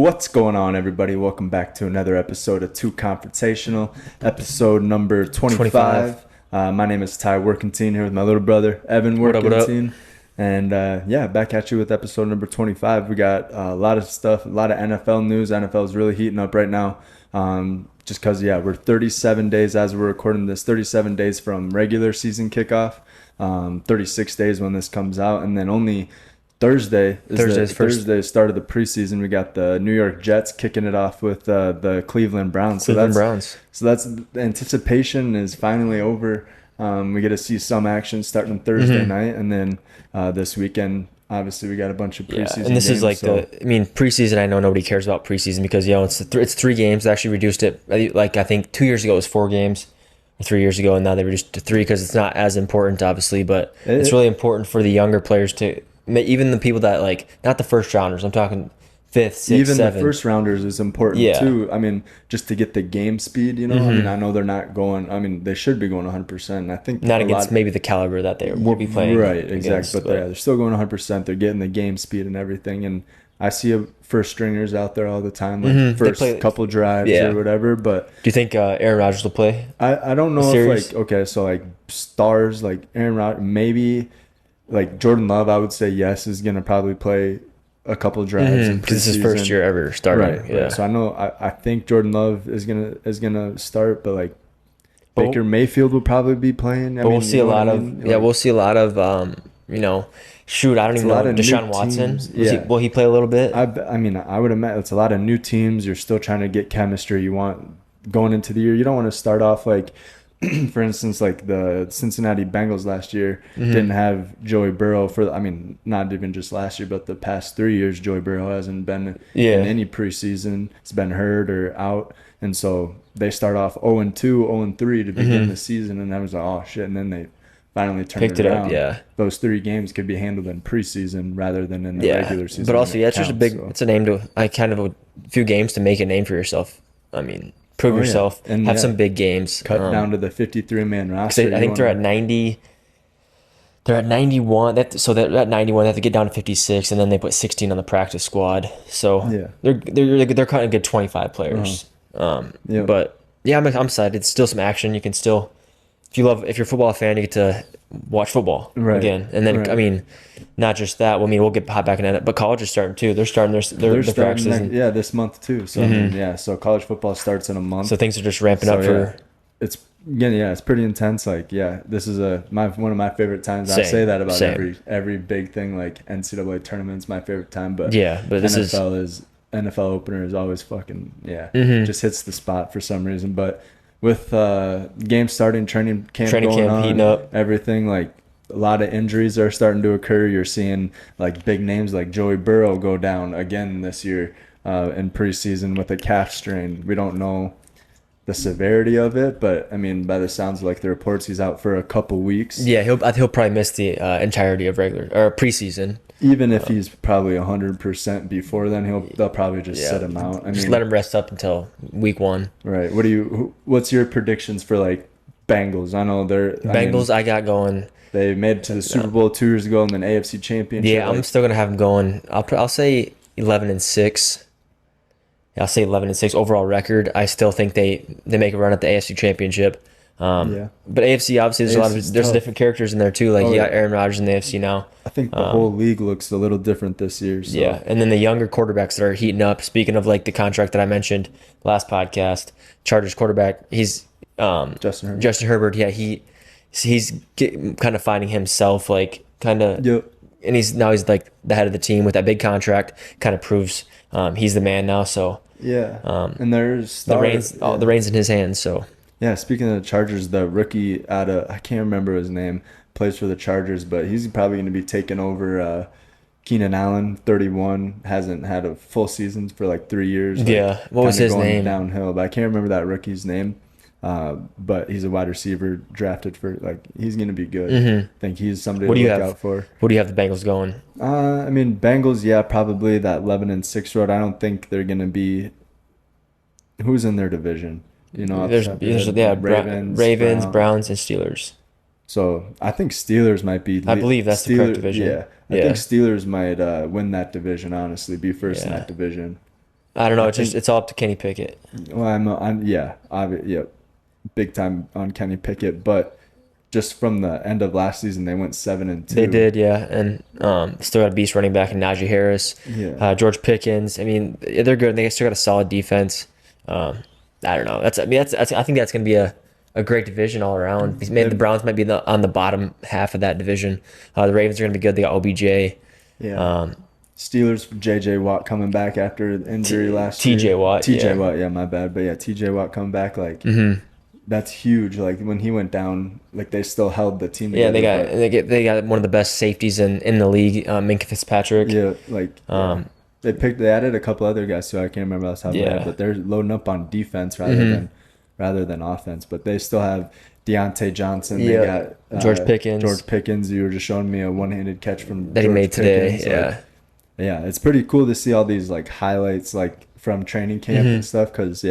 What's going on, everybody? Welcome back to another episode of TEW Confrontational, episode number 25. My name is Ty Workentine here with my little brother, Evan Workentine. And back at you with episode number 25. We got a lot of stuff, a lot of NFL news. NFL is really heating up right now. Just because, we're 37 days as we're recording this, 37 days from regular season kickoff, 36 days when this comes out, and then only Thursday start of the preseason. We got the New York Jets kicking it off with the Cleveland Browns. So that's the anticipation is finally over. We get to see some action starting Thursday night, and then this weekend, obviously, we got a bunch of preseason and this games, is like preseason. I know nobody cares about preseason because it's 3 games. They actually reduced it. Like I think 2 years ago it was 4 games, or 3 years ago, and now they reduced it to 3 because it's not as important, obviously. But it's really important for the younger players to. Even the people that not the first rounders, I'm talking 5th, 6th, even 7th. The first rounders is important too. I mean, just to get the game speed, I mean, I know they're not going. I mean, they should be going 100%. I think not against maybe the caliber that they will be playing. Right, exactly. But they're still going 100%. They're getting the game speed and everything. And I see first stringers out there all the time, first couple drives or whatever. But do you think Aaron Rodgers will play? I don't know if stars like Aaron Rodgers, maybe. Like Jordan Love, I would say yes, is going to probably play a couple drives because this is his first year ever starting. Right. So I think Jordan Love is gonna start, but Baker Mayfield will probably be playing. We'll see a lot of shoot, I don't even know. Deshaun Watson, will he play a little bit? I would imagine it's a lot of new teams. You're still trying to get chemistry. You want going into the year. You don't want to start off for instance, like the Cincinnati Bengals last year didn't have Joey Burrow not even just last year, but the past 3 years, Joey Burrow hasn't been in any preseason. It's been hurt or out. And so they start off 0-2, 0-3 to begin the season. And I was like, oh, shit. And then they finally turned it around. Those 3 games could be handled in preseason rather than in the regular season. But also, it's just it's a name to, a few games to make a name for yourself. I mean, prove yourself and have some big games. Cut down to the 53-man roster. I think they're at 90. They're at 91. So they're at 91. They have to get down to 56, and then they put 16 on the practice squad. So they're cutting a good 25 players. But I'm excited. It's still some action. You can still, if you're a football fan, you get to watch football again. And then not just that. We'll get hot back in it, but college is starting too. They're starting their practices. This month too. So so college football starts in a month. So things are just ramping up for. It's pretty intense. This is one of my favorite times. I say that about every big thing, like NCAA tournament's my favorite time. But NFL opener is always fucking just hits the spot for some reason. But with games starting, training camp going on, heating up, everything a lot of injuries are starting to occur. You're seeing big names like Joey Burrow go down again this year in preseason with a calf strain. We don't know the severity of it, but by the sounds of the reports, he's out for a couple weeks. Yeah, he'll probably miss the entirety of regular or preseason. Even if he's probably 100% before then, they'll probably just sit him out. Just let him rest up until week 1. Right. What's your predictions for Bengals? I know Bengals. I got going. They made it to the Super Bowl 2 years ago and then AFC Championship. Yeah, I'm still gonna have them going. I'll say 11-6. I'll say 11-6 overall record. I still think they make a run at the AFC Championship. But AFC obviously there's different characters in there too. You got Aaron Rodgers in the AFC now. I think the whole league looks a little different this year. So. Yeah, and then the younger quarterbacks that are heating up. Speaking of the contract that I mentioned last podcast, Chargers quarterback, he's Justin Herbert. Yeah, he's kind of finding himself and he's the head of the team with that big contract. Kind of proves he's the man now. So and there's the reins in his hands. So. Yeah, speaking of the Chargers, the rookie I can't remember his name, plays for the Chargers, but he's probably going to be taking over Keenan Allen, 31, hasn't had a full season for 3 years. What was his name? Downhill, but I can't remember that rookie's name. But he's a wide receiver drafted for he's going to be good. I think he's somebody to look out for. What do you have the Bengals going? Bengals, probably that 11-6 road. I don't think they're going to be. Who's in their division? There's Ravens, Browns, and Steelers. So I think Steelers might be. I believe that's the correct division. I think Steelers might win that division. Honestly, be first in that division. I don't know. It's all up to Kenny Pickett. Well, yeah, big time on Kenny Pickett, but just from the end of last season, they went 7-2. They did, yeah, and still got a beast running back in Najee Harris, George Pickens. I mean, they're good. They still got a solid defense. I don't know. I think that's going to be a great division all around. Maybe the Browns might be on the bottom half of that division. The Ravens are going to be good. They got OBJ. Yeah. Steelers, J.J. Watt coming back after injury last year. T.J. Watt. T.J. Watt, yeah, my bad. But yeah, T.J. Watt coming back, like, that's huge. Like, when he went down, like, they still held the team together. Yeah, they got one of the best safeties in the league, Minkah Fitzpatrick. Yeah, like, they added a couple other guys, so I can't remember else how they had, but they're loading up on defense rather than offense. But they still have Deontay Johnson. They got George Pickens. George Pickens. You were just showing me a one-handed catch from that George he made Pickens. today. Yeah, it's pretty cool to see all these like highlights like from training camp and stuff. Because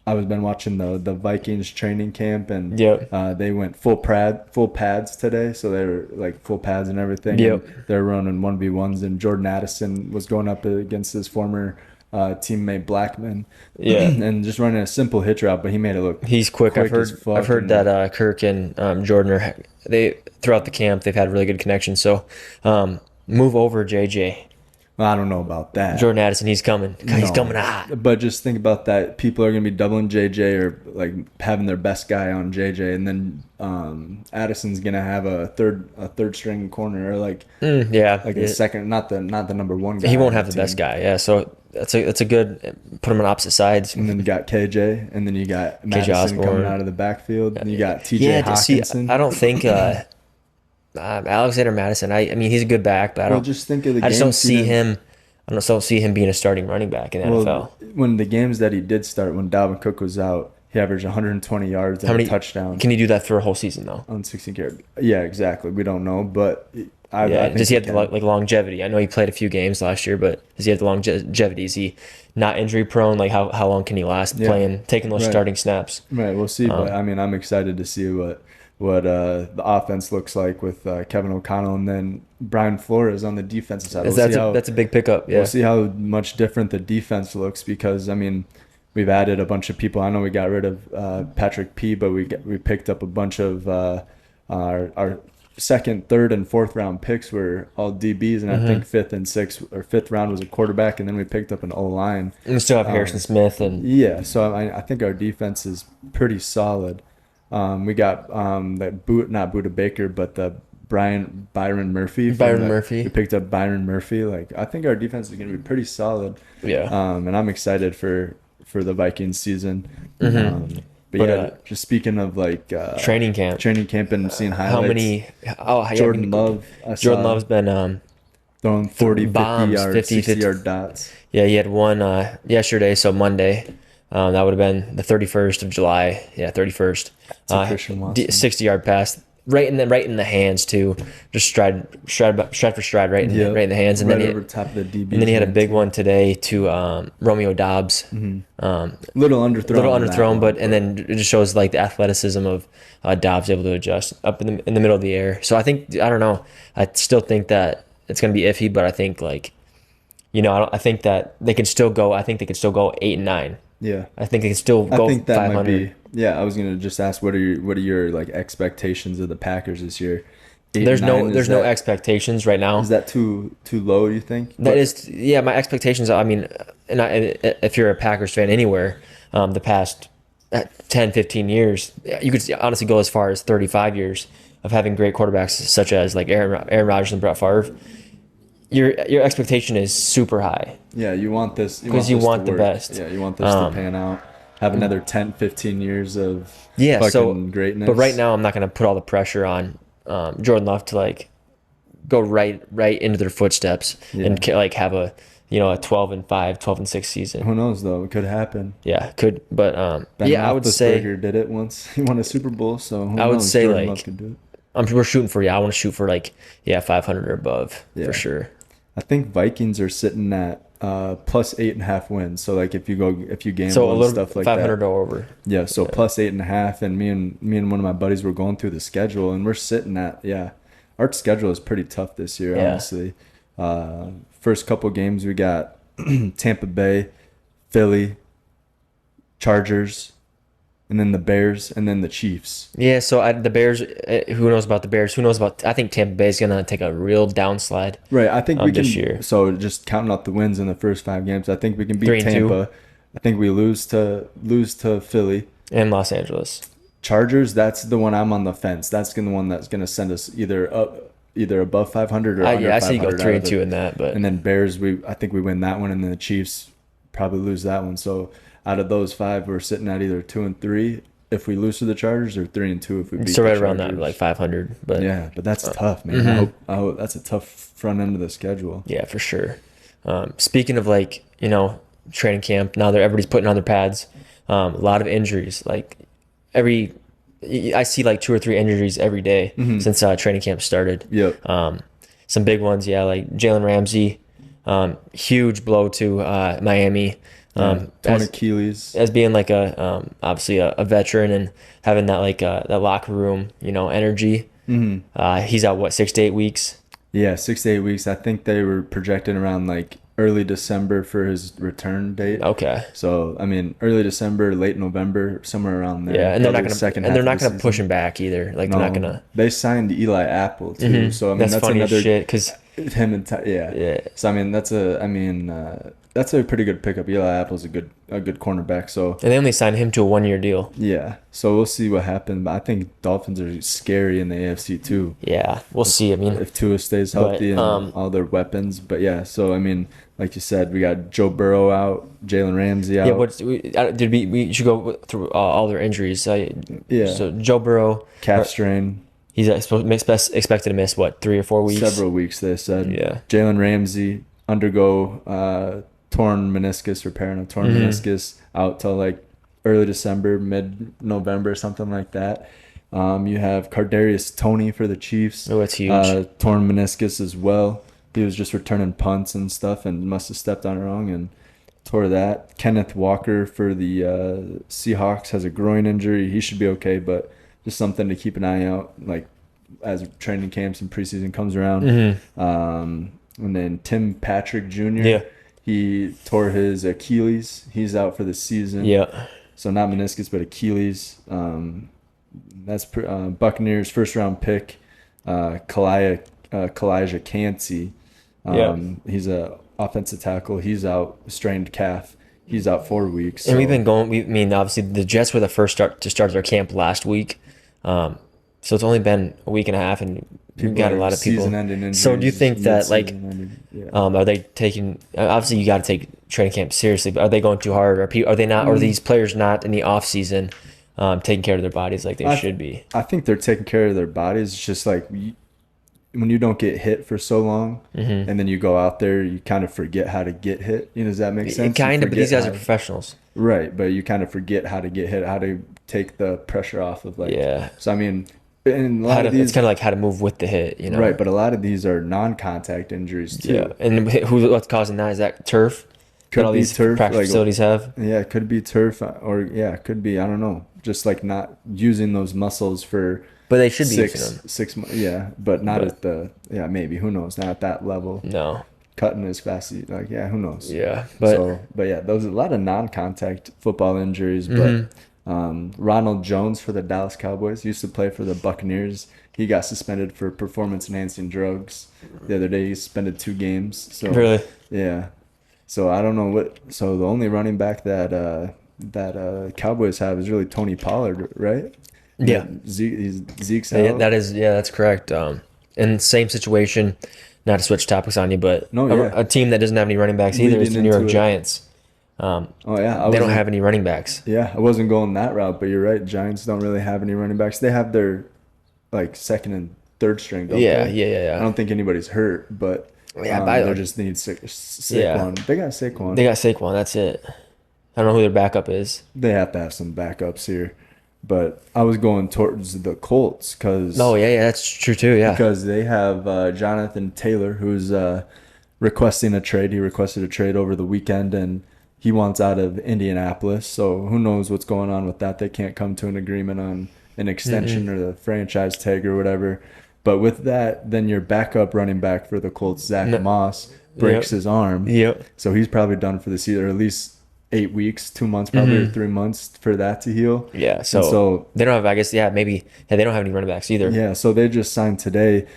I've been watching the Vikings training camp, and they went full pads today, so they were like full pads and everything. Yep. And they're running 1v1s, and Jordan Addison was going up against his former teammate Blackman, and just running a simple hitch route, but he made it look. He's quick. I've heard that Kirk and Jordan throughout the camp they've had really good connection. So move over, JJ. Well, I don't know about that. Jordan Addison, he's coming. He's coming hot. But just think about that. People are going to be doubling JJ or like having their best guy on JJ, and then Addison's going to have a third string corner or like a second, not the number one guy. He won't have the best guy. Yeah, so that's a good put him on opposite sides. And then you got KJ, and then you got Madison coming out of the backfield. And you got TJ Hawkinson. I don't think Alexander Madison. I mean, he's a good back, but I just don't see him. I don't see him being a starting running back in the NFL. When the games that he did start, when Dalvin Cook was out, he averaged 120 yards and a touchdown. Can he do that for a whole season though? On 16 carries. Yeah, exactly. We don't know, but I think does he have the longevity? I know he played a few games last year, but does he have the longevity? Is he not injury prone? Like how long can he last taking those starting snaps? Right, we'll see. But I mean, I'm excited to see what the offense looks like with Kevin O'Connell and then Brian Flores on the defensive side. That's a big pickup. Yeah. We'll see how much different the defense looks because, I mean, we've added a bunch of people. I know we got rid of Patrick P., but we picked up a bunch of our second, third, and fourth round picks were all DBs, and I think fifth round was a quarterback, and then we picked up an O-line. And we still have Harrison Smith. So I think our defense is pretty solid. We got not Buda Baker, but the Byron Murphy. We picked up Byron Murphy. Like I think our defense is going to be pretty solid. Yeah. And I'm excited for the Vikings season. Just speaking of like training camp and seeing highlights. How many? Jordan Love. Jordan Love's been throwing 40, bombs, 50 yard dots. Yeah, he had one yesterday, so Monday. That would have been the 31st of July. Yeah, 31st. 60-yard pass, right in the hands too. Just stride for stride, right in the hands, and then over top of the DB. And then he had a big one today to Romeo Dobbs. Little underthrown, but and then it just shows like the athleticism of Dobbs able to adjust up in the middle of the air. So I don't know. I still think that it's going to be iffy, but I think I think that they can still go. I think they could still go 8-9. Yeah, I think they can still go 500. I think that 500. Might be. Yeah, I was gonna just ask what are your like expectations of the Packers this year? There's no expectations right now. Is that too low? You think? That is. Yeah, my expectations. I mean, if you're a Packers fan anywhere, the past 10, 15 years, you could honestly go as far as 35 years of having great quarterbacks such as like Aaron Rodgers and Brett Favre. Your expectation is super high. Yeah, you want this because you want the best. Yeah, you want this to pan out. Have another 10, 15 years of fucking greatness. But right now, I'm not going to put all the pressure on Jordan Love to like go right into their footsteps and like have a 12-5, 12-6 season. Who knows though? It could happen. Yeah, could. But I would say did it once. He won a Super Bowl, so I would say Jordan Love could do it. We're shooting for I want to shoot for 500 or above for sure. I think Vikings are sitting at plus 8.5 wins. So like if you gamble so a little, and stuff like 500 that. or over. Yeah, so plus 8.5, and me and one of my buddies were going through the schedule, and we're sitting at our schedule is pretty tough this year, honestly. First couple games we got Tampa Bay, Philly, Chargers, and then the Bears, and then the Chiefs. Yeah, so the Bears, who knows about the Bears? Who knows about, I think Tampa Bay is going to take a real downslide. Right, I think we can, this year. So just counting out the wins in the first 5 games, I think we can beat Tampa. 3-2. I think we lose to Philly. And Los Angeles. Chargers, that's the one I'm on the fence. That's the one that's going to send us either above 500 or under 500. Yeah, I see you go 3-2 in that. But and then Bears, I think we win that one, and then the Chiefs probably lose that one. So out of those 5, we're sitting at either 2-3 if we lose to the Chargers, or 3-2 if we beat so the right Chargers. Around that, like 500. But yeah, but that's tough, man. I hope that's a tough front end of the schedule. Yeah, for sure. Speaking of training camp, now everybody's putting on their pads. A lot of injuries. I see 2 or 3 injuries every day since training camp started. Yep. Some big ones, like Jalen Ramsey, huge blow to Miami. Torn Achilles. As being obviously a veteran and having that locker room, energy. He's out 6 to 8 weeks. Yeah, 6 to 8 weeks. I think they were projecting around early December for his return date. Okay. So I mean, early December, late November, somewhere around there. Yeah, and they're not gonna push him back either. They're not gonna. They signed Eli Apple too. So I mean, that's funny another as shit because him and yeah. So I mean, that's a pretty good pickup. Eli Apple's a good cornerback. So and they only signed him to a 1-year deal. Yeah. So we'll see what happens. But I think Dolphins are scary in the AFC too. Yeah, we'll see. I mean, if Tua stays healthy and all their weapons. But yeah, so I mean, like you said, we got Joe Burrow out, Jalen Ramsey out. Yeah, we should go through all their injuries. Yeah. So Joe Burrow, calf strain. He's expected to miss 3 or 4 weeks. Several weeks, they said. Yeah. Jalen Ramsey undergo torn meniscus, repairing a torn meniscus, out till early December, mid-November, something like that. You have Kadarius Toney for the Chiefs. Oh, that's huge. Torn meniscus as well. He was just returning punts and stuff and must have stepped on it wrong and tore that. Kenneth Walker for the Seahawks has a groin injury. He should be okay, but just something to keep an eye out, as training camps and preseason comes around. And then Tim Patrick Jr. Yeah. He tore his Achilles. He's out for the season. Yeah. So not meniscus, but Achilles. That's Buccaneers first round pick, Kalijah Cansey. He's a offensive tackle. He's out, strained calf. He's out 4 weeks. And we've been going. Obviously the Jets were the first to start their camp last week. So it's only been a week and a half, and we've got a lot of people. So do you think that are they taking? Obviously, you got to take training camp seriously, but are they going too hard? Are they not? Are these players not in the off season taking care of their bodies like they should be? I think they're taking care of their bodies. It's just when you don't get hit for so long, and then you go out there, you kind of forget how to get hit. Does that make sense? Kind of, but these guys are professionals. Right, but you kind of forget how to get hit, how to take the pressure off of So I mean, and it's kind of like how to move with the hit, Right, but a lot of these are non-contact injuries too. Yeah, and what's causing that? Is that turf? Could all be these turf. Practice facilities have. Yeah, it could be turf, or it could be, I don't know, just not using those muscles for. But they should be using them. 6 months. Yeah, but not at the. Yeah, maybe, who knows? Not at that level. No. Cutting as fast as who knows? Yeah, but those are a lot of non-contact football injuries, but. Ronald Jones for the Dallas Cowboys used to play for the Buccaneers. He got suspended for performance-enhancing drugs the other day. He suspended 2 games. So really? Yeah. So I don't know what. So the only running back that Cowboys have is really Tony Pollard, right? Yeah. Zeke's out. Yeah, that's correct. In the same situation, not to switch topics on you, but a team that doesn't have any running backs either is the New York Giants. They don't have any running backs. Yeah, I wasn't going that route, but you're right. Giants don't really have any running backs. They have their second and third string. Don't they? Yeah. I don't think anybody's hurt, but they just need Saquon. Yeah. They got Saquon. That's it. I don't know who their backup is. They have to have some backups here, but I was going towards the Colts because. Oh yeah, that's true too. Yeah, because they have Jonathan Taylor, who's requesting a trade. He requested a trade over the weekend, and he wants out of Indianapolis, so who knows what's going on with that. They can't come to an agreement on an extension or the franchise tag or whatever. But with that, then your backup running back for the Colts, Zach Moss, breaks his arm. Yep. So he's probably done for the season, or at least 8 weeks, 2 months, probably, or 3 months for that to heal. Yeah. So they don't have, I guess, maybe they don't have any running backs either. Yeah. So they just signed today.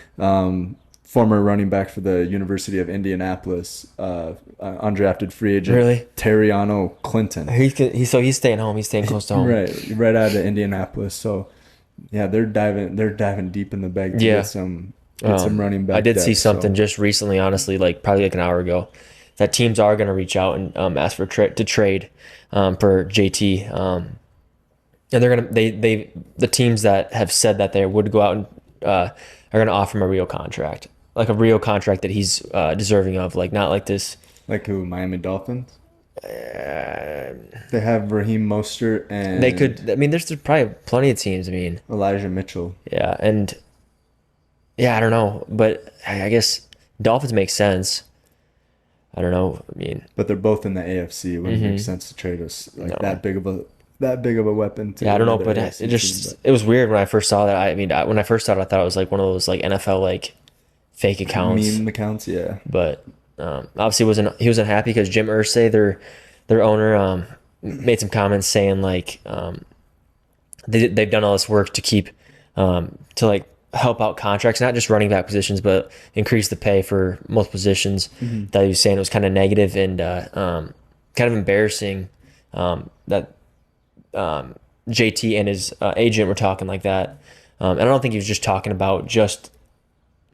Former running back for the University of Indianapolis, undrafted free agent, really? Terriano Clinton. He's staying home. He's staying close to home. Right out of Indianapolis. So, yeah, they're diving deep in the bag to get some running back. I did see something just recently, honestly, probably an hour ago, that teams are going to reach out and ask for to trade for JT. And they're gonna the teams that have said that they would go out and are going to offer him a real contract. Like a real contract that he's deserving of, not like this. Like who? Miami Dolphins? They have Raheem Mostert and... They could... I mean, there's probably plenty of teams. I mean... Elijah Mitchell. Yeah, and... Yeah, I don't know. But I guess Dolphins make sense. I don't know. I mean... But they're both in the AFC. It wouldn't make sense to trade us that big of a weapon. Yeah, I don't know, but it was weird when I first saw that. I mean, when I first saw it, I thought it was one of those NFL fake accounts. Meme accounts, yeah. But obviously he wasn't happy because Jim Irsay, their owner, made some comments saying they've done all this work to keep to help out contracts, not just running back positions, but increase the pay for most positions. That he was saying it was kind of negative and kind of embarrassing that JT and his agent were talking like that. And I don't think he was just talking about just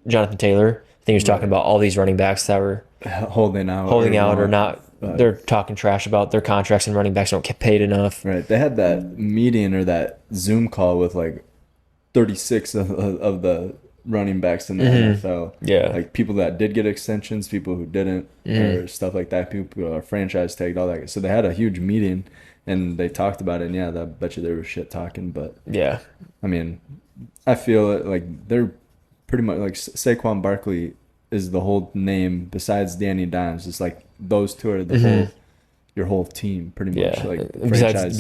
Jonathan Taylor. I think he was talking about all these running backs that were holding out or not. They're talking trash about their contracts and running backs don't get paid enough. Right. They had that meeting or that Zoom call with 36 of the running backs in the NFL. Yeah. People that did get extensions, people who didn't, or stuff like that. People who are franchise tagged, all that. So they had a huge meeting and they talked about it. And yeah, I bet you they were shit talking. But yeah, I mean, I feel they're pretty much Saquon Barkley is the whole name besides Danny Dimes. It's those two are your whole team pretty much. Besides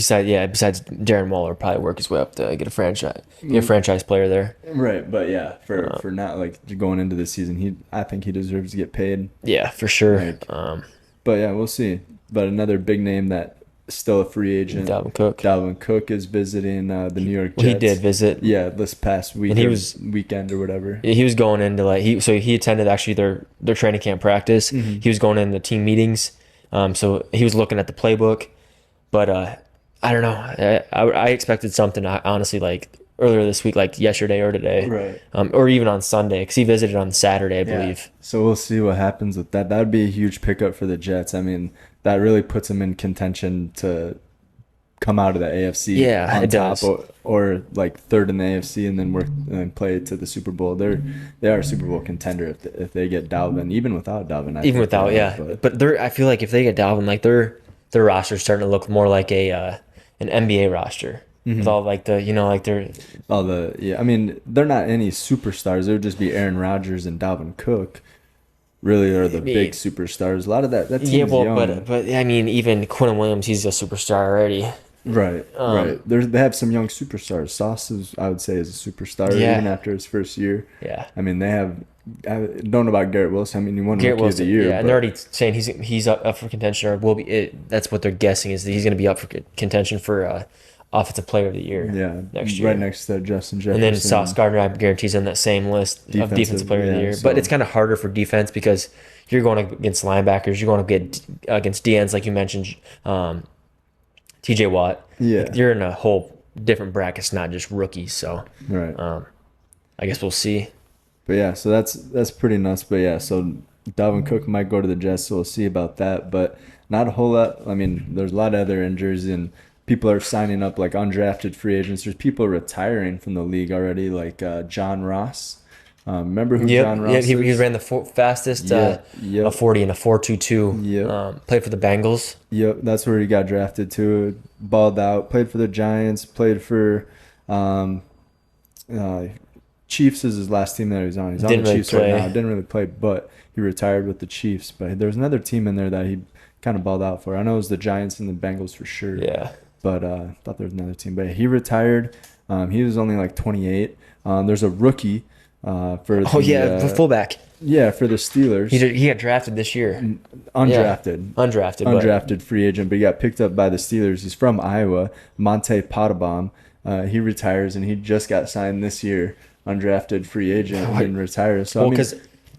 Darren Waller probably work his way up to get a franchise player there. Right, but yeah, for not going into the season, I think he deserves to get paid. Yeah, for sure. But yeah, we'll see. But another big name that still a free agent. Dalvin Cook is visiting the New York Jets. He did visit. Yeah, this past week. And weekend or whatever. He was going into he attended actually their training camp practice. He was going into team meetings. So he was looking at the playbook, but I don't know. I expected something honestly earlier this week, yesterday or today, right? Or even on Sunday, because he visited on Saturday, I believe. Yeah. So we'll see what happens with that. That would be a huge pickup for the Jets. I mean, that really puts them in contention to come out of the AFC on top, or third in the AFC and then work and play to the Super Bowl. They are a Super Bowl contender if they get Dalvin, even without Dalvin. But I feel like if they get Dalvin, their roster is starting to look more like an NBA roster. With all I mean, they're not any superstars. They would just be Aaron Rodgers and Dalvin Cook. Really are the big superstars. A lot of that team's young. But I mean, even Quinn Williams, he's a superstar already. Right, right. They have some young superstars. Sauce I would say, is a superstar even after his first year. Yeah. I mean, I don't know about Garrett Wilson. I mean, he won Rookie of the Year. Yeah, and they're already saying he's up for contention, or will be. That's what they're guessing, is that he's going to be up for contention for Offensive Player of the Year. Next year, right next to Justin Jefferson. And then Sauce Gardner, I guarantee, is on that same list of Defensive Player of the Year. But it's kind of harder for defense because you're going against linebackers. You're going to get against DNs, like you mentioned, T.J. Watt. Yeah, you're in a whole different bracket. It's not just rookies. So right. I guess we'll see. But yeah, so that's pretty nuts. But yeah, so Dalvin Cook might go to the Jets, so we'll see about that. But not a whole lot. I mean, there's a lot of other injuries, and people are signing up undrafted free agents. There's people retiring from the league already, John Ross. Remember who John Ross is? He ran the fastest a 40 in a 4.22. Yep. Played for the Bengals. Yep, that's where he got drafted to. Balled out. Played for the Giants. Played for Chiefs is his last team that he was on. He's on the Chiefs right now. Didn't really play, but he retired with the Chiefs. But there was another team in there that he kind of balled out for. I know it was the Giants and the Bengals for sure. Yeah. But I thought there was another team. But he retired. He was only 28. There's a rookie for the fullback. Yeah, for the Steelers. He got drafted this year. Undrafted. Yeah. Undrafted free agent, but he got picked up by the Steelers. He's from Iowa, Monte Pottebaum. He retires, and he just got signed this year, undrafted free agent, and retires. So, well,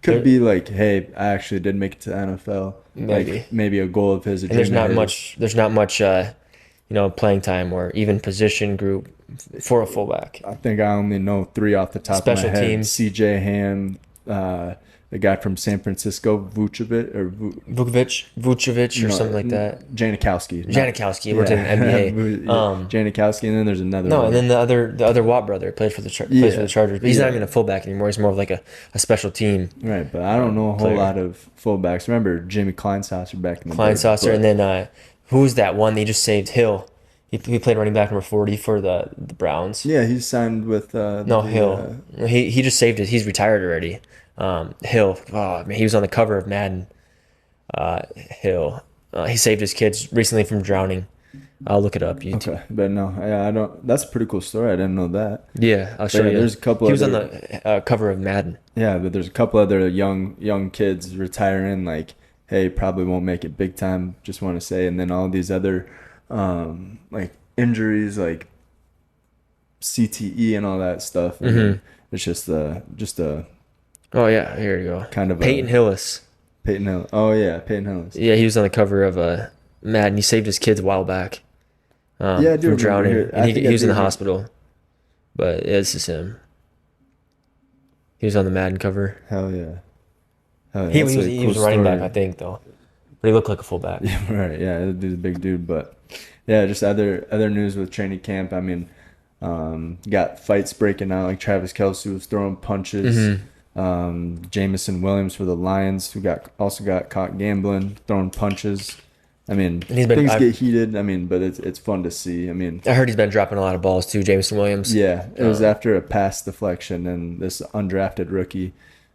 could be like, hey, I actually did make it to the NFL. Maybe a goal of his. And there's not much, playing time or even position group for a fullback. I think I only know 3 off the top of my head. Special teams. C.J. Ham, the guy from San Francisco, Vucevic or something like that. Janikowski. Went to the NBA. Janikowski, and then there's another one. And then the other Watt brother plays for the Chargers. But he's not even a fullback anymore. He's more of like a special team. Right, but I don't know a whole lot of fullbacks. Remember Jimmy Kleinsasser back in the day. Kleinsasser, and then who's that one they just saved? Hill. He played running back number 40 for the Browns. Yeah, he's signed with... Hill. He just saved it. He's retired already. Hill. Oh, man, he was on the cover of Madden. Hill. He saved his kids recently from drowning. I'll look it up. YouTube. Okay, but no, I don't... That's a pretty cool story. I didn't know that. Yeah, I'll show you. There's a couple He was on the cover of Madden. Yeah, but there's a couple other young kids retiring, like, hey, probably won't make it big time, just want to say. And then all these other... like injuries, like CTE and all that stuff. Mm-hmm. It's just a. Oh yeah, here you go. Kind of Peyton Hillis. Oh yeah, Peyton Hillis. Yeah, he was on the cover of Madden. He saved his kids a while back. From drowning. And he was in the hospital. But yeah, this is him. He was on the Madden cover. Hell yeah. He was a running back, I think, though. But he looked like a fullback. Yeah, right. Yeah, that dude's a big dude. But yeah, just other news with training camp. I mean, got fights breaking out. Like Travis Kelce was throwing punches. Mm-hmm. Jamison Williams for the Lions, who also got caught gambling, throwing punches. I mean, things get heated. I mean, but it's fun to see. I mean, I heard he's been dropping a lot of balls too, Jamison Williams. Yeah, it was after a pass deflection, and this undrafted rookie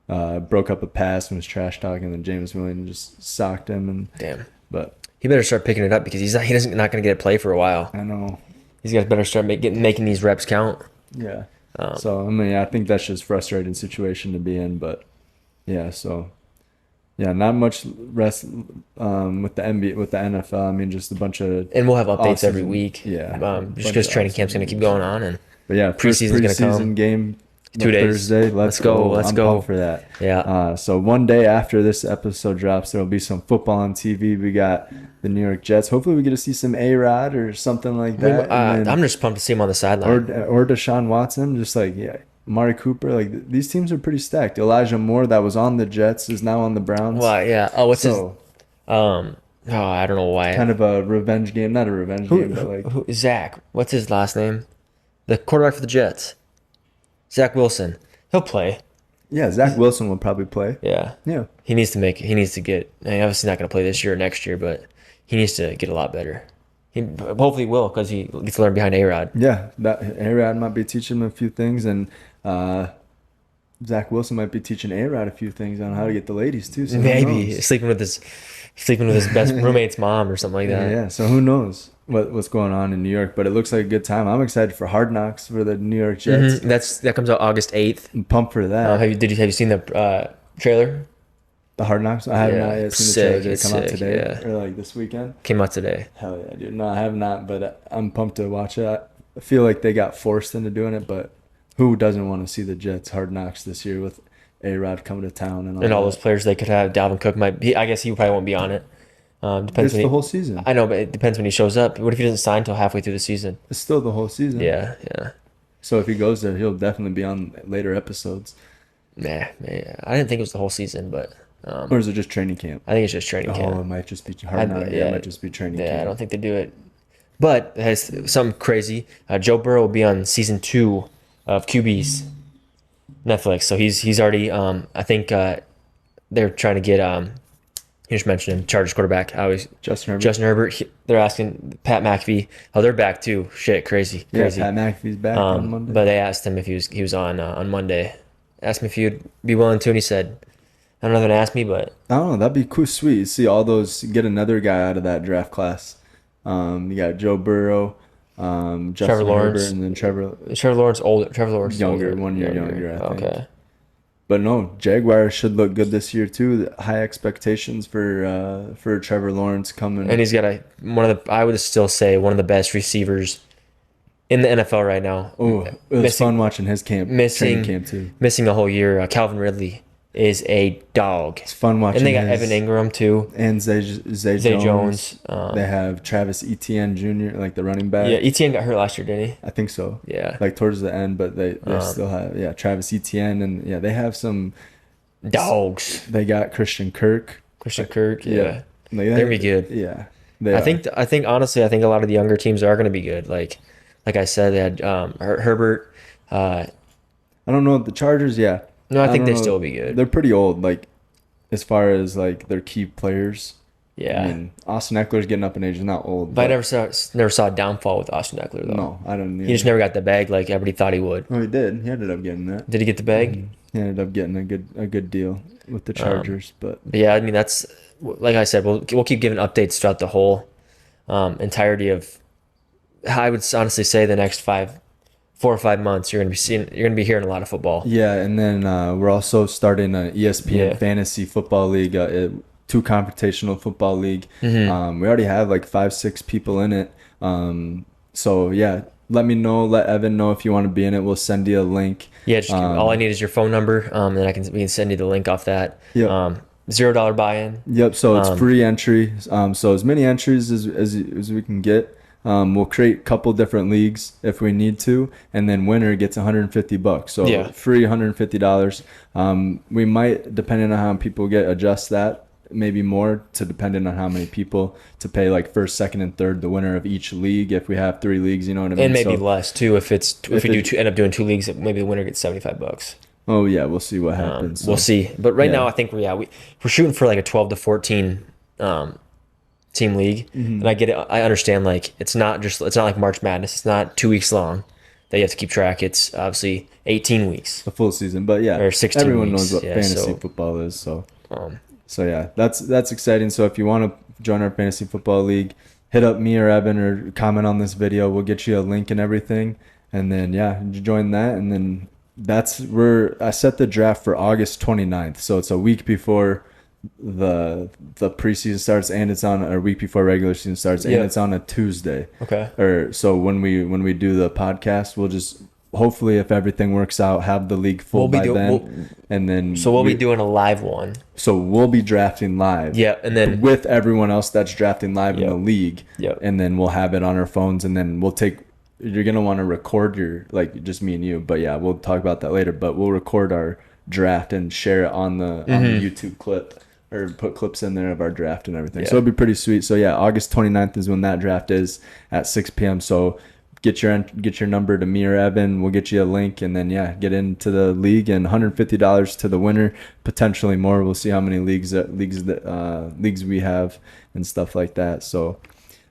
broke up a pass and was trash talking, and then James Williams just socked him. And damn, but he better start picking it up because he's not going to get a play for a while. I know. He's got to better start making these reps count. Yeah. So I mean, I think that's just a frustrating situation to be in, but yeah. So yeah, not much rest with the NBA, with the NFL. I mean, just a bunch of and we'll have updates every week. Yeah. Just because training camp's going to keep going on but yeah, preseason's going to come. Game. 2 days. Thursday. Let's go. I'm pumped for that. Yeah. So one day after this episode drops, there will be some football on TV. We got the New York Jets. Hopefully we get to see some A-Rod or something like that. I'm just pumped to see him on the sideline. Or Deshaun Watson. Just like, yeah, Amari Cooper. Like, these teams are pretty stacked. Elijah Moore, that was on the Jets, is now on the Browns. Well, yeah. Oh, what's his... I don't know why. Kind of a revenge game. Not a revenge game, but like... Zach. What's his last name? The quarterback for the Jets. Zach Wilson. He'll play. Yeah, Zach Wilson will probably play. Yeah. He needs to get. I mean, obviously not going to play this year or next year, but he needs to get a lot better. He hopefully will because he gets to learn behind A-Rod. Yeah, that A-Rod might be teaching him a few things, and Zach Wilson might be teaching A-Rod a few things on how to get the ladies too. So maybe sleeping with his best roommate's mom or something like that. Yeah. So who knows what's going on in New York? But it looks like a good time. I'm excited for Hard Knocks for the New York Jets. Mm-hmm. That comes out August 8th. I'm pumped for that. Have you seen the trailer? The Hard Knocks? I have not yet seen the trailer. Did it come out today or like this weekend? Came out today. Hell yeah, dude. No, I have not, but I'm pumped to watch it. I feel like they got forced into doing it, but who doesn't want to see the Jets Hard Knocks this year with A-Rod coming to town and all those players they could have? Dalvin Cook I guess he probably won't be on it. Depends. It's the whole season. I know, but it depends when he shows up. What if he doesn't sign until halfway through the season? It's still the whole season. Yeah. So if he goes there, he'll definitely be on later episodes. Nah, I didn't think it was the whole season, but... or is it just training camp? I think it's just training camp. Oh, it might just be Hard Knocks. Yeah, it might just be training camp. Yeah, I don't think they do it. But it has something crazy. Joe Burrow will be on season 2 of QB's Netflix. So he's already... I think they're trying to get... You just mentioned him, Chargers quarterback. Justin Herbert. They're asking Pat McAfee. Oh, they're back too. Shit, crazy. Yeah, Pat McAfee's back on Monday. But they asked him if he was on Monday. Asked him if he'd be willing to, and he said, "I don't know if they're gonna ask me, but I don't know. That'd be cool, sweet. See all those. Get another guy out of that draft class. You got Joe Burrow, Justin Trevor Lawrence, Herbert, and then Trevor Lawrence older. Trevor Lawrence younger, older. 1 year younger. I think. Okay. But no, Jaguars should look good this year too. High expectations for Trevor Lawrence coming. And he's got I would still say one of the best receivers in the NFL right now. Oh, it was fun watching his training camp too. Missing a whole year. Calvin Ridley is a dog. It's fun watching. And they got Evan Ingram too. And Zay Jones. They have Travis Etienne Jr., like the running back. Yeah, Etienne got hurt last year, didn't he? I think so. Yeah. Like towards the end, but they still have Travis Etienne, and they have some dogs. They got Christian Kirk. Yeah. Like, they're gonna be good. Yeah. I think honestly, a lot of the younger teams are gonna be good. Like I said, they had Herbert. I don't know the Chargers. Yeah. No, I think they still be good. They're pretty old, like as far as like their key players. Yeah. I mean, Austin Eckler's getting up in age. He's not old. But I never saw a downfall with Austin Eckler though. No, I don't. He just never got the bag like everybody thought he would. Oh, he did. He ended up getting that. Did he get the bag? He ended up getting a good deal with the Chargers. But yeah, I mean that's like I said. We'll keep giving updates throughout the whole entirety of. I would honestly say the next 4 or 5 months, you're gonna be hearing a lot of football. Yeah, and then we're also starting an ESPN Fantasy Football League, TEW Confrontational Football League. Mm-hmm. We already have like 5-6 people in it. So yeah, let me know. Let Evan know if you want to be in it. We'll send you a link. Yeah, just all I need is your phone number, and then we can send you the link off that. Yeah. $0 buy-in. Yep. So it's free entry. So as many entries as we can get. We'll create a couple different leagues if we need to, and then winner gets $150. So free $150. We might, depending on how many people get, adjust that maybe more to depending on how many people to pay like first, second, and third, the winner of each league. If we have 3 leagues, you know what I mean. And maybe less too if we end up doing 2 leagues. Maybe the winner gets $75. Oh yeah, we'll see what happens. We'll see. But right now, I think we're shooting for like a 12 to 14. Team league, and I get it. I understand. Like it's not like March Madness. It's not 2 weeks long that you have to keep track. It's obviously 18 weeks, a full season. But yeah, or 16. Everyone weeks. knows what fantasy football is. So yeah, that's exciting. So if you want to join our fantasy football league, hit up me or Evan or comment on this video. We'll get you a link and everything, and then join that, and then I set the draft for August 29th. So it's a week before the preseason starts, and it's on a week before regular season starts, and it's on a Tuesday. Okay. Or so when we do the podcast, we'll just hopefully, if everything works out, have the league full by then. And then we'll be doing a live one. So we'll be drafting live. Yeah, and then with everyone else that's drafting live in the league. Yep. And then we'll have it on our phones, and then we'll take. You're gonna want to record just me and you, but yeah, we'll talk about that later. But we'll record our draft and share it on the YouTube clip. Or put clips in there of our draft and everything. So it'll be pretty sweet. So yeah, August 29th is when that draft is at 6 p.m. So get your number to me or Evan. We'll get you a link, and then get into the league, and $150 to the winner, potentially more. We'll see how many leagues we have and stuff like that. So,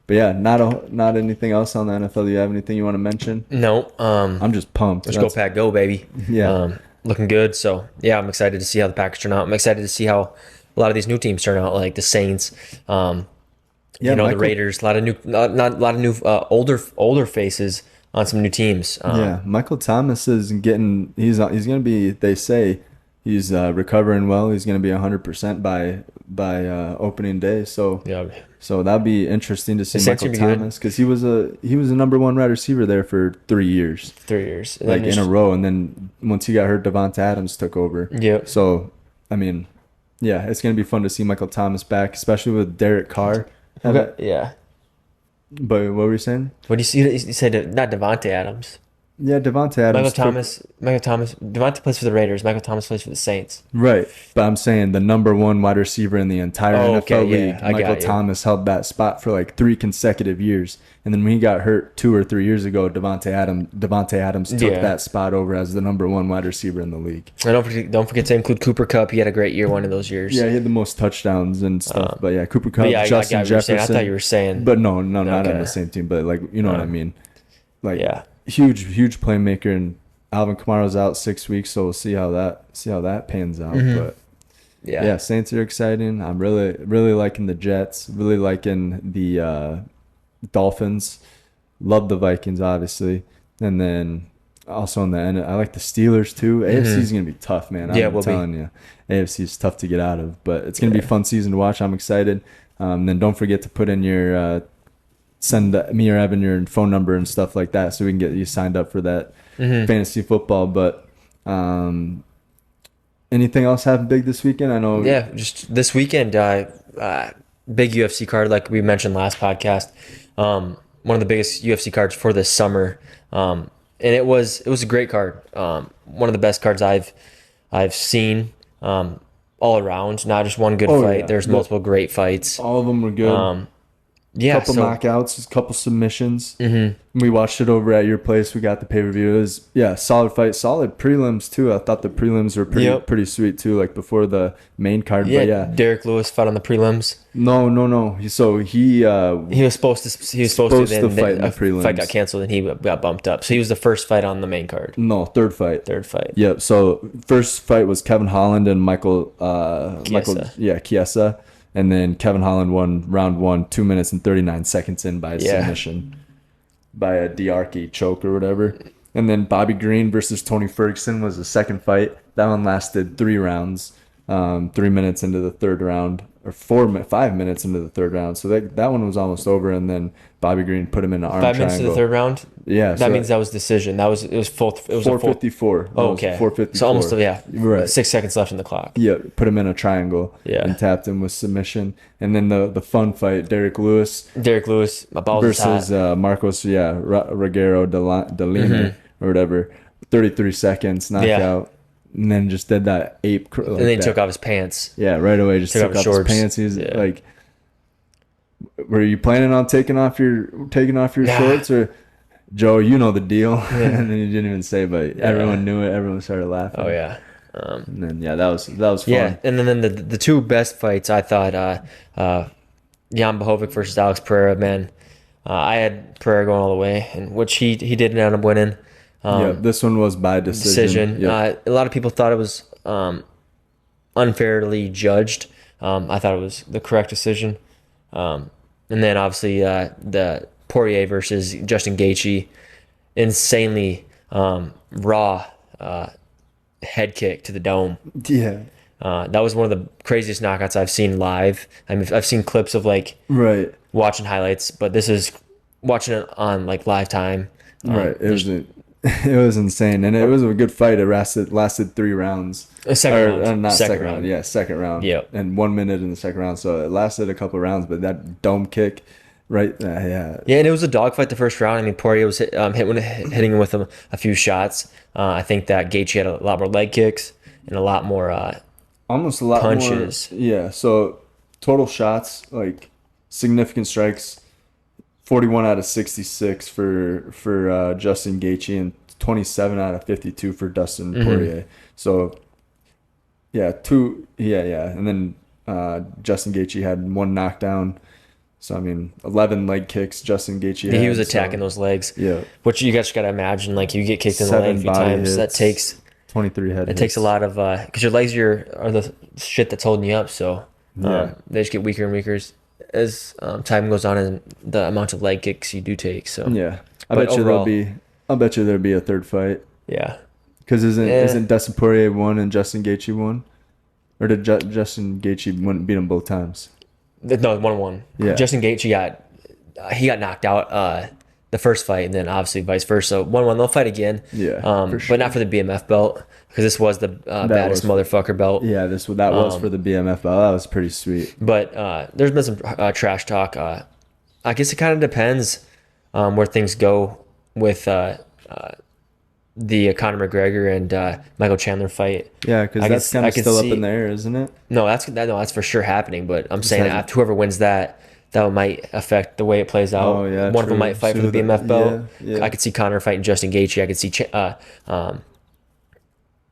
but yeah, not anything else on the NFL. Do you have anything you want to mention? No. I'm just pumped. Let's go Pack, go baby. Yeah. Looking good. So yeah, I'm excited to see how the Packers turn out. I'm excited to see how a lot of these new teams turn out, like the Saints, the Raiders. A lot of new older faces on some new teams. Michael Thomas is getting. He's going to be. They say he's recovering well. He's going to be 100% by opening day. So So that'd be interesting to see Michael Thomas, because he was a number 1 wide receiver there for 3 years. 3 years, like in a row, and then once he got hurt, Devonta Adams took over. Yep. So I mean. Yeah, it's going to be fun to see Michael Thomas back, especially with Derek Carr. Okay. Yeah. But what were you saying? What do you see? You said not Devonta Adams. Yeah, Devonta Adams. Michael Thomas. Devonta plays for the Raiders. Michael Thomas plays for the Saints. Right. But I'm saying the number 1 wide receiver in the entire NFL league, Michael Thomas, held that spot for like 3 consecutive years. And then when he got hurt 2 or 3 years ago, Devonta Adams took that spot over as the number 1 wide receiver in the league. And don't forget to include Cooper Kupp. He had a great year one of those years. Yeah, he had the most touchdowns and stuff. But yeah, Cooper Kupp, Justin Jefferson. I thought you were saying. But no, not on the same team. But like, you know what I mean. Like, huge playmaker, and Alvin Kamara's out 6 weeks, so we'll see how that pans out. But yeah, Saints are exciting. I'm really liking the Jets, really liking the Dolphins. Love the Vikings, obviously, and then Also on the end, I like the Steelers too. AFC is going to be tough, man. I'm telling you. AFC is tough to get out of, but it's going to be a fun season to watch. I'm excited. Then don't forget to put in your send me or Evan your phone number and stuff like that so we can get you signed up for that fantasy football. But anything else happen big this weekend? I know. Yeah, just this weekend, big UFC card like we mentioned last podcast. One of the biggest UFC cards for this summer. And it was a great card. One of the best cards I've seen all around. Not just one good fight. Yeah. There's multiple great fights. All of them were good. Couple knockouts, a couple submissions. We watched it over at your place. We got the pay-per-view. It was solid fight, solid prelims too. I thought the prelims were pretty sweet too, like before the main card. Yeah, but Derek Lewis fought on the prelims. No. So he was supposed to fight in the prelims. Fight got canceled and he got bumped up. So he was the first fight on the main card. No, third fight. Yep. So first fight was Kevin Holland and Michael Chiesa. And then Kevin Holland won round 1, 2 minutes and 39 seconds in by submission, by a Diarchi choke or whatever. And then Bobby Green versus Tony Ferguson was the second fight. That one lasted 3 rounds, 3 minutes into the third round, or 5 minutes into the third round. So that one was almost over. And then Bobby Green put him in an arm 5 minutes into the third round. Yeah, that means that was decision. It was 4:54. Oh, okay. 4:54. So almost right. 6 seconds left in the clock. Yeah, put him in a triangle. Yeah. And tapped him with submission. And then the fun fight, Derek Lewis versus Marcos Rogero de Lima or whatever. 33 seconds knockout. And then just did that ape. And then he took off his pants. Yeah, right away. Just took off his pants. He was like, were you planning on taking off your shorts or? Joe, you know the deal. And then he didn't even say, but everyone knew it. Everyone started laughing. Oh yeah. And then that was fun. Yeah, and then the two best fights I thought, Jan Blachowicz versus Alex Pereira. Man, I had Pereira going all the way, and which he did end up winning. This one was by decision. Yep. A lot of people thought it was unfairly judged. I thought it was the correct decision. And then obviously the Poirier versus Justin Gaethje, insanely raw head kick to the dome. Yeah. That was one of the craziest knockouts I've seen live. I mean, I've seen clips of watching highlights, but this is watching it on live time. Right. It was insane, and it was a good fight. It lasted 3 rounds. Second round. Yeah, second round. Yeah. And 1 minute in the second round, so it lasted a couple of rounds. But that dome kick. Right. Yeah, and it was a dogfight the first round. I mean, Poirier was hitting him with a few shots. I think that Gaethje had a lot more leg kicks and a lot more almost a lot punches. More, yeah. So total shots, significant strikes, 41 out of 66 for Justin Gaethje and 27 out of 52 for Dustin Poirier. So yeah, and then Justin Gaethje had 1 knockdown. So, I mean, 11 leg kicks Justin Gaethje had. He was attacking those legs. Yeah. Which you guys got to imagine, you get kicked in the leg a few times. Hits, that takes 23 head It hits. takes a lot of, because your legs are the shit that's holding you up. So they just get weaker and weaker as time goes on and the amount of leg kicks you do take. So yeah. I'll bet you there'll be a third fight. Yeah. Because isn't Dustin Poirier 1 and Justin Gaethje 1? Or did Justin Gaethje beat him both times? No, 1-1. Yeah. Justin Gaethje got knocked out the first fight, and then obviously vice versa. 1-1. They'll fight again. Yeah, for sure. But not for the BMF belt, because this was the baddest motherfucker belt. Yeah, that was for the BMF belt. That was pretty sweet. But there's been some trash talk. I guess it kind of depends where things go with the Conor McGregor and Michael Chandler fight. Yeah, because that's kind of still up in the air, isn't it? No, that's for sure happening. But I'm saying whoever wins that might affect the way it plays out. Oh, yeah, one of them might fight for the BMF belt. Yeah. I could see Conor fighting Justin Gaethje. I could see. I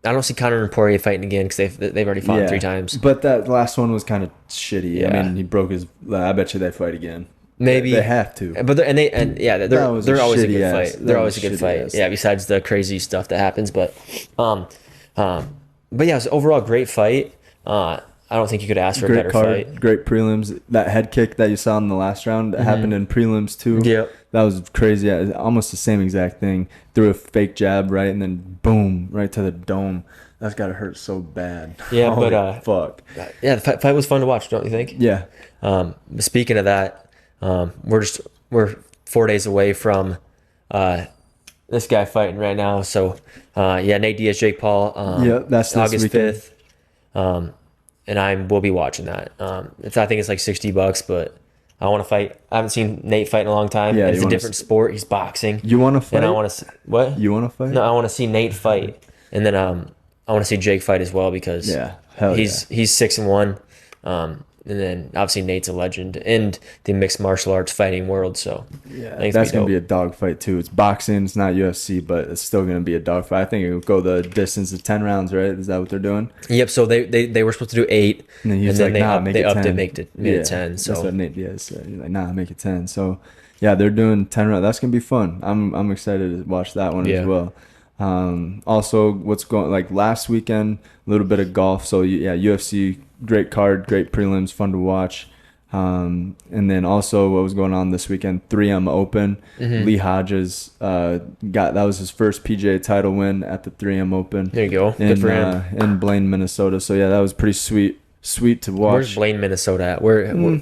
don't see Conor and Poirier fighting again because they've already fought 3 times. But that last one was kind of shitty. Yeah. I mean, he broke his. I bet you they fight again. Maybe they have to. But they're always a good fight. They're always a good fight. Ass. Yeah, besides the crazy stuff that happens, but yeah, it was overall great fight. I I don't think you could ask for a better fight. Great prelims. That head kick that you saw in the last round happened in prelims too. Yep. That was crazy. Almost the same exact thing. Threw a fake jab, right, and then boom, right to the dome. That's got to hurt so bad. Yeah, fuck. Yeah, the fight was fun to watch, don't you think? Yeah. Speaking of that, we're 4 days away from this guy fighting right now. So, Nate Diaz, Jake Paul. That's August 5th. And we'll be watching that. I think it's like $60, but I want to fight. I haven't seen Nate fight in a long time. Yeah, it's a different sport. He's boxing. You want to fight? And I want to what? You want to fight? No, I want to see Nate fight, and then I want to see Jake fight as well because he's 6-1. And then obviously Nate's a legend in the mixed martial arts fighting world. So that's gonna be a dog fight too. It's boxing, it's not UFC, but it's still gonna be a dog fight. I think it will go the distance of 10 rounds, right? Is that what they're doing? Yep. So they were supposed to do 8, and then they upped it, made it 10. So that's what Nate Diaz said. He's like, make it 10. So yeah, they're doing 10 rounds. That's gonna be fun. I'm excited to watch that one as well. Also, what's going like last weekend, a little bit of golf. So UFC. Great card, great prelims, fun to watch. And then also what was going on this weekend, 3M Open. Lee Hodges that was his first PGA title win at the 3M Open. There you go. Good for him. In Blaine, Minnesota. So yeah, that was pretty sweet to watch. Where's Blaine, Minnesota at? Where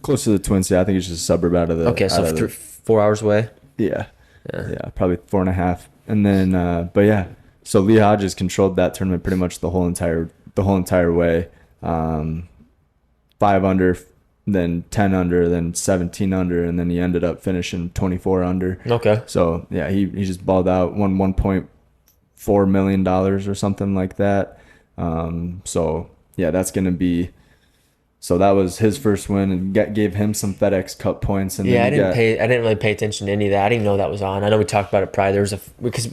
close to the Twin Cities. I think it's just a suburb out of the. Okay, so 4 hours away. Yeah, probably 4.5. And then, so Lee Hodges controlled that tournament pretty much the whole entire way. 5 under, then 10 under, then 17 under, and then he ended up finishing 24 under. Okay. So yeah, he just balled out, won $1.4 million or something like that. So yeah, that's gonna be. So that was his first win and gave him some FedEx Cup points. And I didn't really pay attention to any of that. I didn't even know that was on. I know we talked about it prior. Because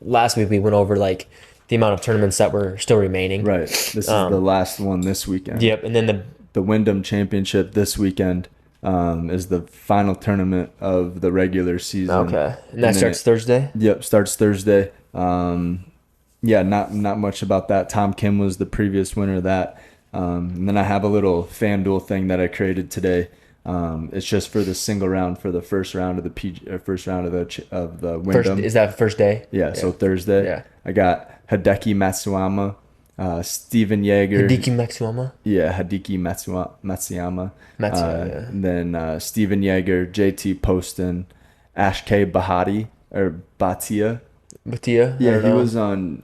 last week we went over like the amount of tournaments that were still remaining. Right. This is the last one this weekend. Yep. And then the Wyndham Championship this weekend is the final tournament of the regular season. Okay. And that starts Thursday? Yep, starts Thursday. Not much about that. Tom Kim was the previous winner of that. And then I have a little FanDuel thing that I created today. It's just for the single round for the first round of the Wyndham. Is that first day? Yeah. So Thursday. Yeah. I got Hideki Matsuyama, Steven Yeager. Hideki Matsuyama? Yeah, Hideki Matsuyama. Then Steven Yeager, JT Poston, Ash K. Bahati or Bhatia. Bhatia? Yeah, he was on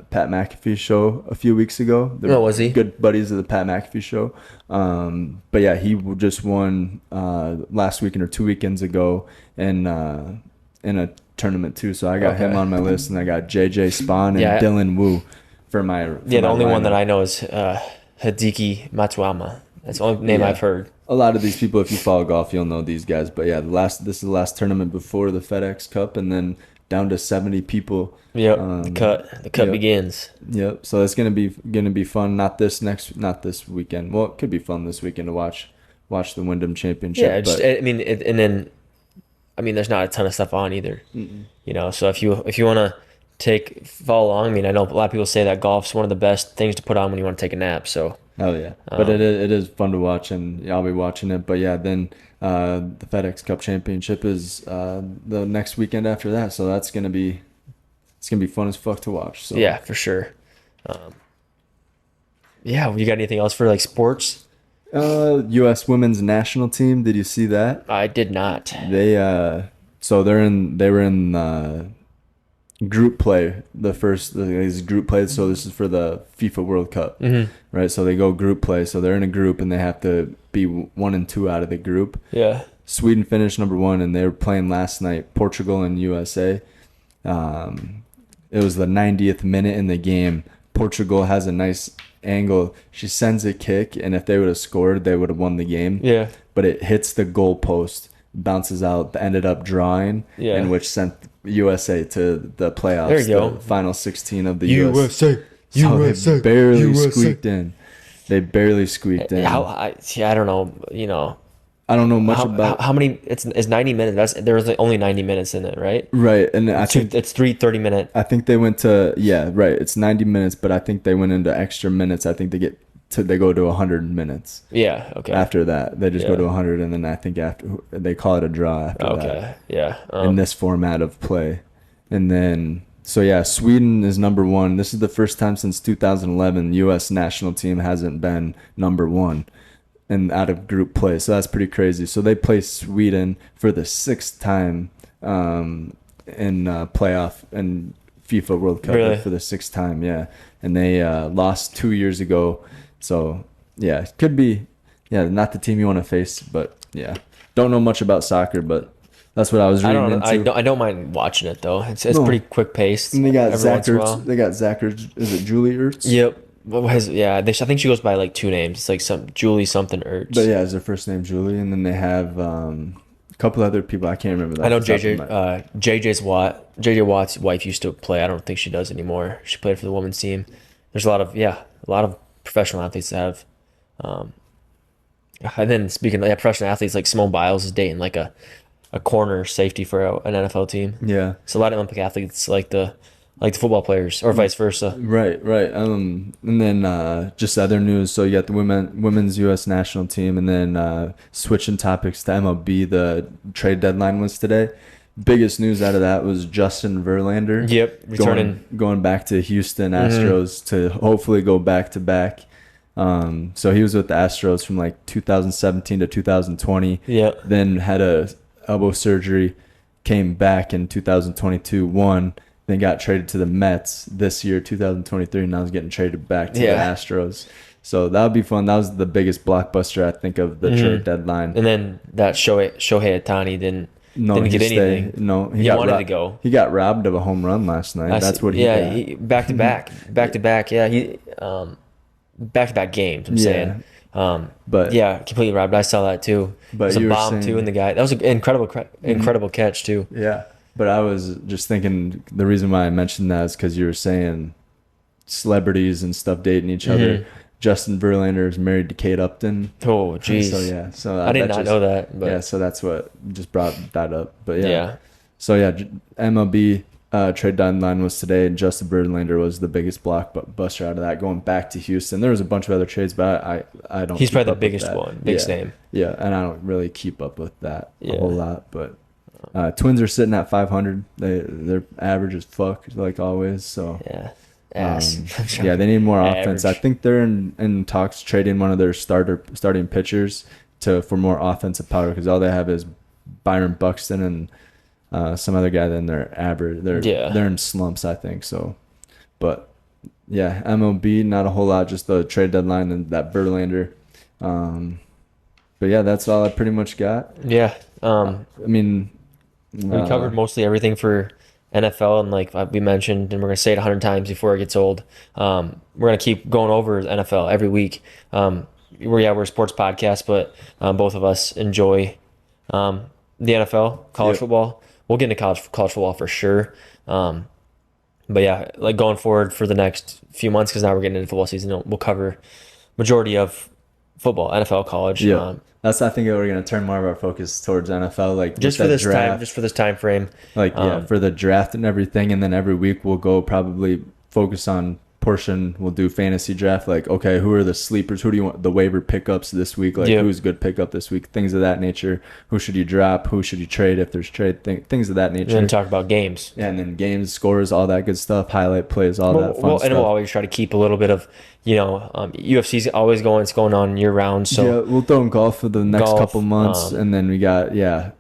Pat McAfee's show a few weeks ago. Was he? Good buddies of the Pat McAfee show. But yeah, he just won last weekend or 2 weekends ago in a tournament too. So I got him on my list, and I got JJ Spawn and Dylan Wu for my. The only one that I know is Hideki Matsuyama. That's the only name I've heard. A lot of these people, if you follow golf, you'll know these guys. But yeah, this is the last tournament before the FedEx Cup, and then down to 70 people. Yep. The cut begins. Yep. So it's gonna be fun. Not this weekend. Well, it could be fun this weekend to watch the Wyndham Championship. Yeah. There's not a ton of stuff on either. So if you want to follow along, I know a lot of people say that golf's one of the best things to put on when you want to take a nap. So. Oh yeah, but it is fun to watch, and I'll be watching it. But yeah, then the FedEx Cup Championship is the next weekend after that, so it's gonna be fun as fuck to watch. So yeah, for sure. You got anything else for like sports? U.S. women's national team. Did you see that? I did not. They they were in group play. These group play. So this is for the FIFA World Cup, right? So they go group play. So they're in a group and they have to be 1 and 2 out of the group. Yeah. Sweden finished number 1, and they were playing last night. Portugal and USA. It was the 90th minute in the game. Portugal has a nice angle. She sends a kick, and if they would have scored, they would have won the game. Yeah. But it hits the goal post, bounces out, ended up drawing, and which sent USA to the playoffs. There you go. The final 16 of the USA. They barely squeaked in. They barely squeaked in. I don't know. I don't know much about how many. It's 90 minutes. There's only 90 minutes in it, right? Right, and I think it's 3 30-minute. I think they went to right. It's 90 minutes, but I think they went into extra minutes. I think they get they go to 100 minutes. Yeah. Okay. After that, they just go to 100, and then I think after they call it a draw after that. Okay. Yeah. In this format of play, and then Sweden is number 1. This is the first time since 2011 U.S. national team hasn't been number 1 and out of group play. So that's pretty crazy. So they play Sweden for the 6th time in playoff and FIFA World Cup. Really? For the 6th time, yeah. And they lost 2 years ago. So yeah, it could be not the team you want to face, but yeah, don't know much about soccer, but that's what I was reading into. I don't mind watching it though. It's pretty quick paced. And they got Zach Ertz. They got Zach Ertz. Is it Julie Ertz? Yep. I think she goes by like 2 names. It's like some Julie something Ertz. But yeah, is their first name Julie, and then they have a couple other people. I can't remember that. I know JJ Watt's wife used to play. I don't think she does anymore. She played for the women's team. There's a lot of professional athletes that have. And then speaking of professional athletes, like Simone Biles is dating like a corner safety for an NFL team. Yeah. So a lot of Olympic athletes like the football players, or vice versa. Right. And then just other news. So you got the women's U.S. national team, and then switching topics to MLB. The trade deadline was today. Biggest news out of that was Justin Verlander. Yep, returning, going back to Houston Astros to hopefully go back to back. So he was with the Astros from like 2017 to 2020. Yep. Then had a elbow surgery, came back in 2022, won. Then got traded to the Mets this year, 2023, and now he's getting traded back to the Astros. So that would be fun. That was the biggest blockbuster, I think, of the trade deadline. And then that Shohei Ohtani didn't get anything. No, he wanted to go. He got robbed of a home run last night. That's what he got. Back to back. Yeah, he back to back games. I'm saying. But yeah, completely robbed. I saw that too. But it was a bomb too, and the guy, that was an incredible catch too. Yeah. But I was just thinking, the reason why I mentioned that is because you were saying celebrities and stuff dating each other. Justin Verlander is married to Kate Upton. Oh, geez. So I did not know that. But. Yeah, so that's what just brought that up. But yeah. So yeah, MLB trade deadline was today, and Justin Verlander was the biggest blockbuster out of that, going back to Houston. There was a bunch of other trades, but I don't. He's probably the biggest one, biggest name. Yeah, and I don't really keep up with that a whole lot, but. Twins are sitting at 500. Their average is fuck, like always. So they need more offense. I think they're in talks trading one of their starting pitchers for more offensive power, because all they have is Byron Buxton and some other guy. Then they're average. They're in slumps, I think. So, but yeah, MLB not a whole lot. Just the trade deadline and that Verlander. But yeah, that's all I pretty much got. Yeah. I mean. We covered mostly everything for NFL, and like we mentioned, and we're going to say it 100 times before it gets old. We're going to keep going over NFL every week. We're a sports podcast, but both of us enjoy the NFL, college football. We'll get into college football for sure. But yeah, like going forward for the next few months, because now we're getting into football season, we'll cover majority of football, NFL, college. Yeah. I think we're going to turn more of our focus towards NFL, like just for this time frame. Like for the draft and everything, and then every week we'll go probably focus on portion. We'll do fantasy draft, like okay, who are the sleepers? Who do you want the waiver pickups this week? Like who's good pickup this week? Things of that nature. Who should you drop? Who should you trade if there's trade? Things of that nature. And then talk about games. Yeah, and then games, scores, all that good stuff, highlight plays, all that fun stuff. And we'll always try to keep a little bit of, UFC's always going. It's going on year round. So yeah, we'll throw in golf for the next couple months, and then we got NBA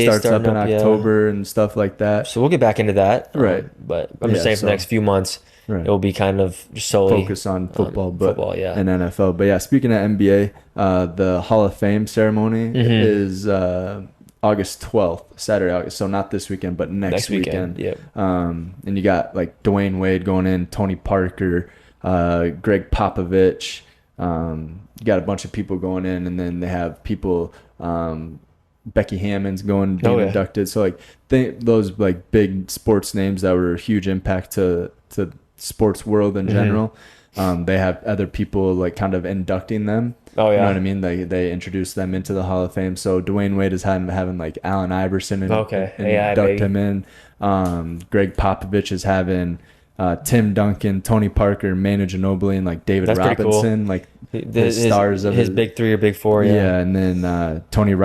starts up in October and stuff like that. So we'll get back into that, right? But I'm just saying for the next few months, it will be kind of just solely focus on football, and NFL. But yeah, speaking of NBA, the Hall of Fame ceremony is August 12th, Saturday, August. So not this weekend, but next weekend. Yep. And you got like Dwayne Wade going in, Tony Parker, Greg Popovich. You got a bunch of people going in, and then they have people, Becky Hammond's being inducted. So like those like big sports names that were a huge impact to sports world in general. They have other people like kind of inducting them. Oh yeah, you know what I mean? They introduce them into the Hall of Fame. So Dwayne Wade is having like Allen Iverson induct him in. Greg Popovich is having Tim Duncan, Tony Parker, Manu Ginobili, and like David Robinson, cool. Like his stars of his big three or big four. Yeah, and then Tony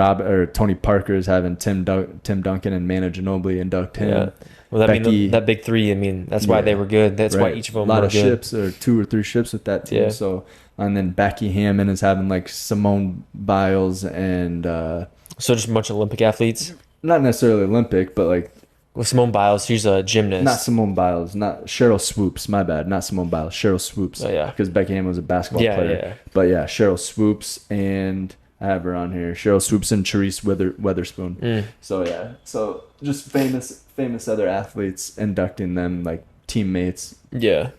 Parker is having Tim Duncan and Manu Ginobili induct him. Yeah. Well, that big three. I mean, that's why they were good. That's why each of them were good. A lot of ships, or 2 or 3 ships with that team. Yeah. So, and then Becky Hammond is having like Simone Biles and. So just a bunch of Olympic athletes. Not necessarily Olympic, but like. Well, Simone Biles, she's a gymnast. Not Simone Biles, not Cheryl Swoops. My bad, not Simone Biles. Cheryl Swoops. Oh yeah. Because Becky Hammond was a basketball player. Yeah. But yeah, Cheryl Swoops, and I have her on here. Cheryl Swoops and Therese Witherspoon. So yeah, so just famous other athletes, inducting them, like teammates. Yeah.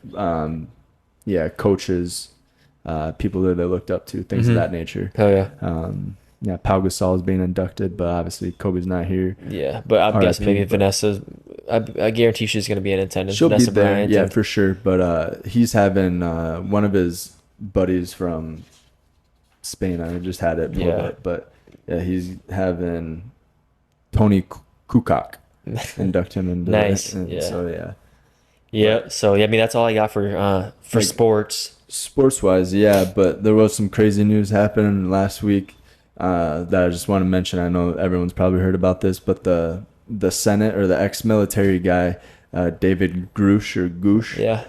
Coaches, people that they looked up to, things of that nature. Oh yeah. Pau Gasol is being inducted, but obviously Kobe's not here. Yeah, but I'm guessing maybe Vanessa. I guarantee she's going to be in attendance. She'll Vanessa be there, Bryant, yeah, for sure. But he's having one of his buddies from Spain. I just had it pulled up, but yeah, he's having Tony Kukoc induct him into nice. Yeah. So yeah. Yeah. So yeah, I mean that's all I got for like, sports. Sports wise, yeah, but there was some crazy news happening last week that I just want to mention. I know everyone's probably heard about this, but the Senate, or the ex-military guy, David Grush,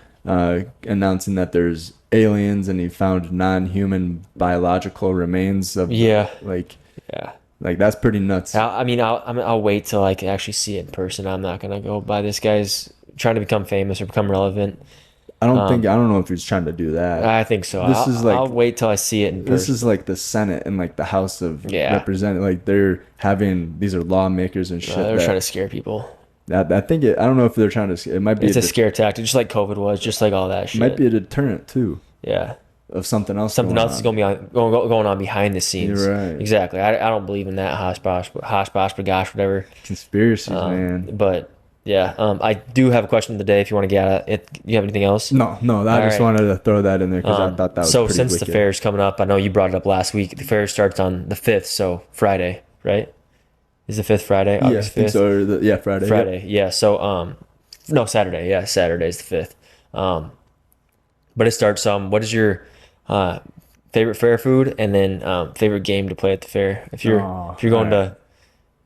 announcing that there's aliens, and he found non-human biological remains of like that's pretty nuts. I'll wait till I can actually see it in person. I'm not gonna go by this guy's trying to become famous or become relevant. I don't know if he's trying to do that. I think so. I'll wait till I see it in person. This is like the Senate and like the House of Representatives. Like these are lawmakers and shit. They're trying to scare people. I don't know if they're trying to. It might be. It's a scare tactic, just like COVID was, just like all that shit. It might be a deterrent too. Yeah. Of something else. Something else is going on behind the scenes. You're right. Exactly. I don't believe in that hosh bosh, bagosh, whatever. Conspiracies, man. But. Yeah, I do have a question of the day if you want to get at it. You have anything else? No, I just wanted to throw that in there because I thought that was pretty since wicked. The fair's coming up, I know you brought it up last week. The fair starts on the 5th, so Friday, right? Is the 5th Friday? August 5th? I think so. Friday. Friday, yeah. So, no, Saturday. Yeah, Saturday's the 5th. But it starts, what is your favorite fair food, and then favorite game to play at the fair? If you're going to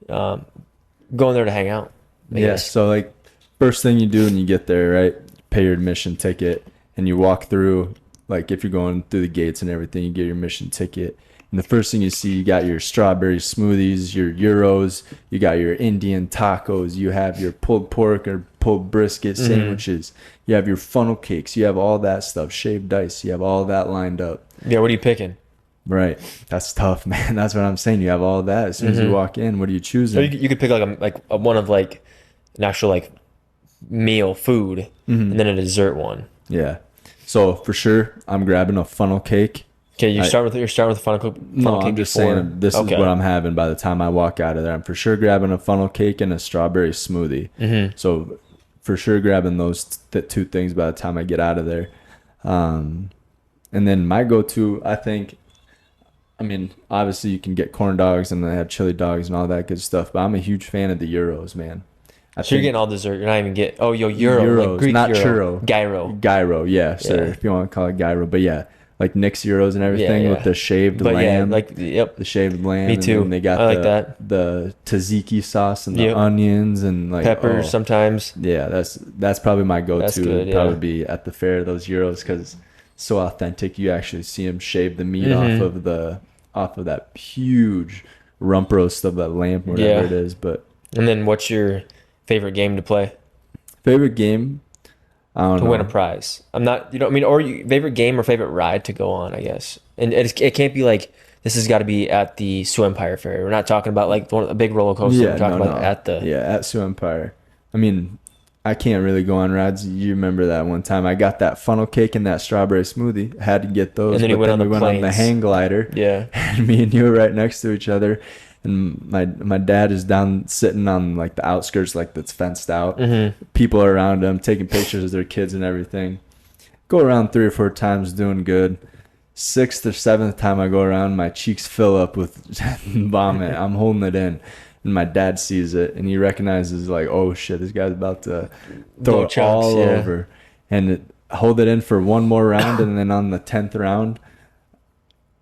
going there to hang out. Yes. So like first thing you do when you get there, right? Pay your admission ticket, and you walk through. Like if you're going through the gates and everything, you get your admission ticket. And the first thing you see, you got your strawberry smoothies, your gyros, you got your Indian tacos, you have your pulled pork or pulled brisket sandwiches, you have your funnel cakes, you have all that stuff, shaved ice, you have all that lined up. Yeah, what are you picking? Right. That's tough, man. That's what I'm saying. You have all that. As soon as you walk in, what are you choosing? You could pick one of like an actual like meal food and then a dessert one. Yeah. So for sure, I'm grabbing a funnel cake. Okay, you're starting with a funnel cake. No, I'm just saying this is what I'm having by the time I walk out of there. I'm for sure grabbing a funnel cake and a strawberry smoothie. So for sure grabbing those two things by the time I get out of there. And then my go-to, obviously you can get corn dogs and they have chili dogs and all that good stuff, but I'm a huge fan of the gyros, man. You're getting all dessert. You're not even getting... Oh, gyro. Like Greek not gyro. Churro. Gyro, yeah, sir. If you want to call it gyro. But yeah, like Nick's gyros and everything with the shaved lamb. The shaved lamb. Me too. And they got the tzatziki sauce and the onions and like... Peppers sometimes. Yeah, that's probably my go-to. That's good, probably be at the fair, those gyros, because it's so authentic. You actually see them shave the meat off of that huge rump roast of that lamb, whatever it is. But and then what's your favorite game to play? Favorite game? I don't know. To win a prize. I'm not, or favorite game or favorite ride to go on, I guess. And it can't be like, this has got to be at the Sioux Empire Fair. We're not talking about like a big roller coaster. We're talking about at the... Yeah, at Sioux Empire. I can't really go on rides. You remember that one time I got that funnel cake and that strawberry smoothie. I had to get those. And then we went on the hang glider. Yeah. And me and you were right next to each other. And my dad is down sitting on like the outskirts, like that's fenced out. People are around him taking pictures of their kids and everything. Go around 3 or 4 times doing good. 6th or 7th time I go around, my cheeks fill up with vomit. I'm holding it in. And my dad sees it and he recognizes like, oh shit, this guy's about to throw it all over. and hold it in for one more round, and then on the 10th round,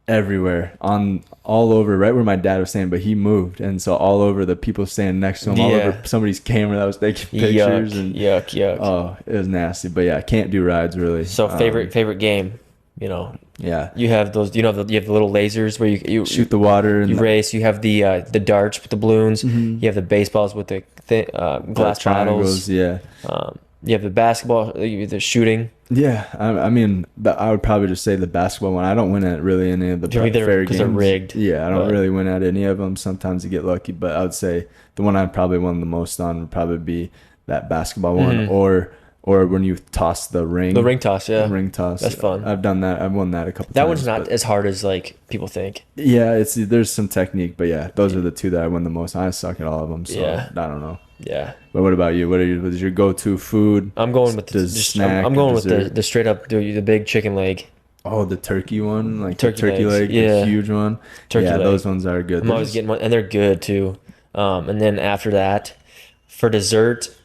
everywhere all over, right where my dad was standing, but he moved, and so all over the people standing next to him, all over somebody's camera that was taking pictures. Yuck. Oh, it was nasty. But yeah, I can't do rides really. So favorite game, you know. Yeah. You have those, you have the little lasers where you shoot the water and you race. You have the darts with the balloons. You have the baseballs with the glass bottles. Yeah. You have the basketball, the shooting. Yeah, I mean, I would probably just say the basketball one. I don't win at really any of the fair games. Because they're rigged. Yeah, I don't really win at any of them. Sometimes you get lucky, but I would say the one I probably won the most on would probably be that basketball one, or when you toss the ring. The ring toss, yeah. The ring toss. That's fun. I've done that. I've won that a couple times. That one's not as hard as like people think. Yeah, there's some technique, but yeah, those are the two that I won the most. I suck at all of them, so I don't know. Yeah. But what about you? What is your go-to food? I'm going with I'm going with the straight up the big chicken leg. Oh, the turkey one, like turkey leg, the huge one. Turkey leg. Those ones are good. I'm always getting one, and they're good too. And then after that, for dessert,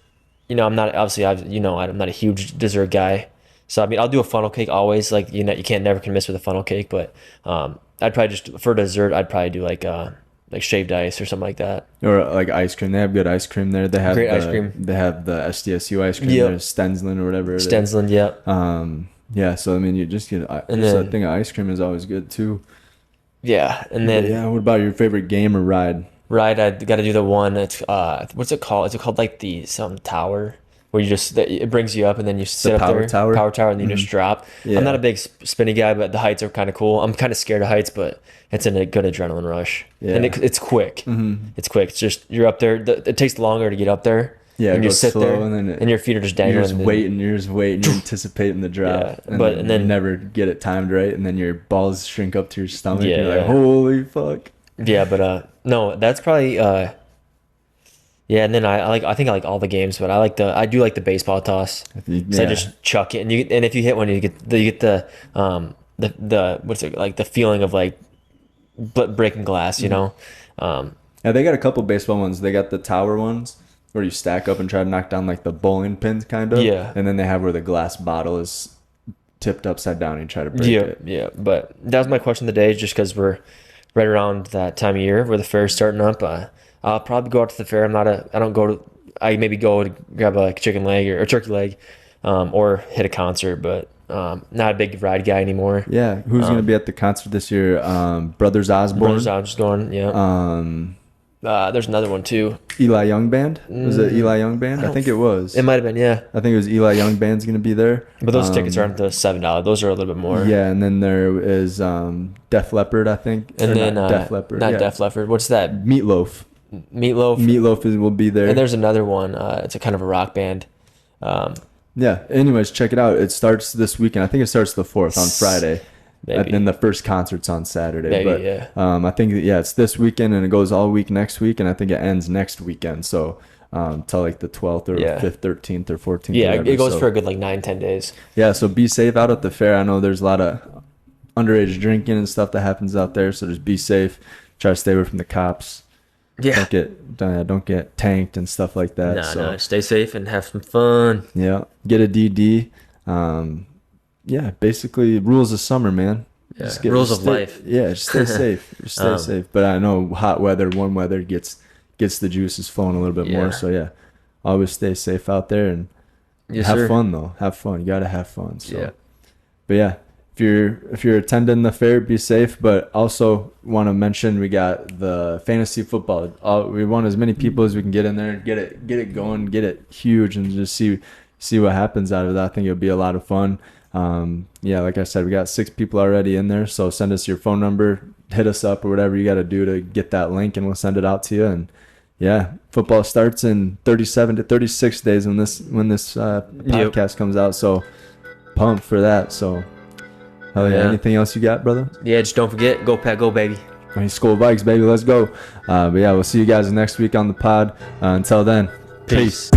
I'm not I'm not a huge dessert guy. So I mean, I'll do a funnel cake always. Like you can't miss with a funnel cake. But I'd probably just for dessert, I'd probably do like shaved ice or something like that. Or like ice cream. They have good ice cream there. They have great ice cream. They have the SDSU ice cream. There's Stenzlin or whatever. Stenzlin, yeah. Yeah, so I mean, you just get a thing of ice cream is always good too. Yeah, and then what about your favorite game or ride? I got to do the one. It's what's it called? Is it called like the some tower where you just it brings you up and then you sit up there, power tower, and you just drop. Yeah. I'm not a big spinny guy, but the heights are kind of cool. I'm kind of scared of heights, but it's a good adrenaline rush. Yeah. And it's quick. It's quick. It's just you're up there. It takes longer to get up there. Yeah, and you sit slow, there, and then and your feet are just dangling. You're just waiting, you're anticipating the drop, and then you never get it timed right, and then your balls shrink up to your stomach. Yeah, you're like, holy fuck. Yeah, but no, that's probably and then I think I like all the games, but I do like the baseball toss. So I just chuck it, and if you hit one, you get the what's it like, the feeling of like breaking glass, you know. Yeah, they got a couple baseball ones. They got the tower ones where you stack up and try to knock down like the bowling pins, kind of. Yeah. And then they have where the glass bottle is tipped upside down and you try to break it. Yeah. But that was my question of the day, just because we're right around that time of year where the fair's starting up. I'll probably go out to the fair. I maybe go to grab a chicken leg or turkey leg, or hit a concert, but not a big ride guy anymore. Yeah. Who's going to be at the concert this year? Brothers Osborne. Brothers Osborne, yeah. There's another one too. Eli Young Band? Was it Eli Young Band? I think it was. It might have been, yeah. I think it was Eli Young Band's going to be there. But those tickets aren't the $7. Those are a little bit more. Yeah, and then there is Def Leppard, I think. And then Def Leppard. Def Leppard. What's that? Meatloaf. Meatloaf will be there. And there's another one. It's a kind of a rock band. Yeah. Anyways, check it out. It starts this weekend. I think it starts the 4th on Friday. Maybe. And then the first concert's on Saturday. Maybe, but I think it's this weekend and it goes all week next week, and I think it ends next weekend. So till like the 12th or 5th, 13th or 14th. Yeah, it goes for a good like 9-10 days. Yeah, so be safe out at the fair. I know there's a lot of underage drinking and stuff that happens out there, so just be safe. Try to stay away from the cops. Yeah. Don't get tanked and stuff like that. No, stay safe and have some fun. Yeah, get a DD. Yeah, basically rules of summer, man. Yeah, rules of life. Yeah, just stay safe. Just stay safe. But I know hot weather, warm weather gets the juices flowing a little bit more. So yeah, always stay safe out there and have fun though. Have fun. You gotta have fun. So. Yeah. But yeah, if you're attending the fair, be safe. But also want to mention we got the fantasy football. We want as many people as we can get in there, get it going, get it huge, and just see what happens out of that. I think it'll be a lot of fun. Yeah, like I said, we got 6 people already in there, so send us your phone number, hit us up, or whatever you got to do to get that link, and we'll send it out to you. And yeah, football starts in 37 to 36 days when this podcast comes out, so pumped for that. So hell yeah. Anything else you got, brother? Yeah, just don't forget, go Pack, go baby. School Vikes, baby, let's go. But yeah, we'll see you guys next week on the pod. Until then, peace.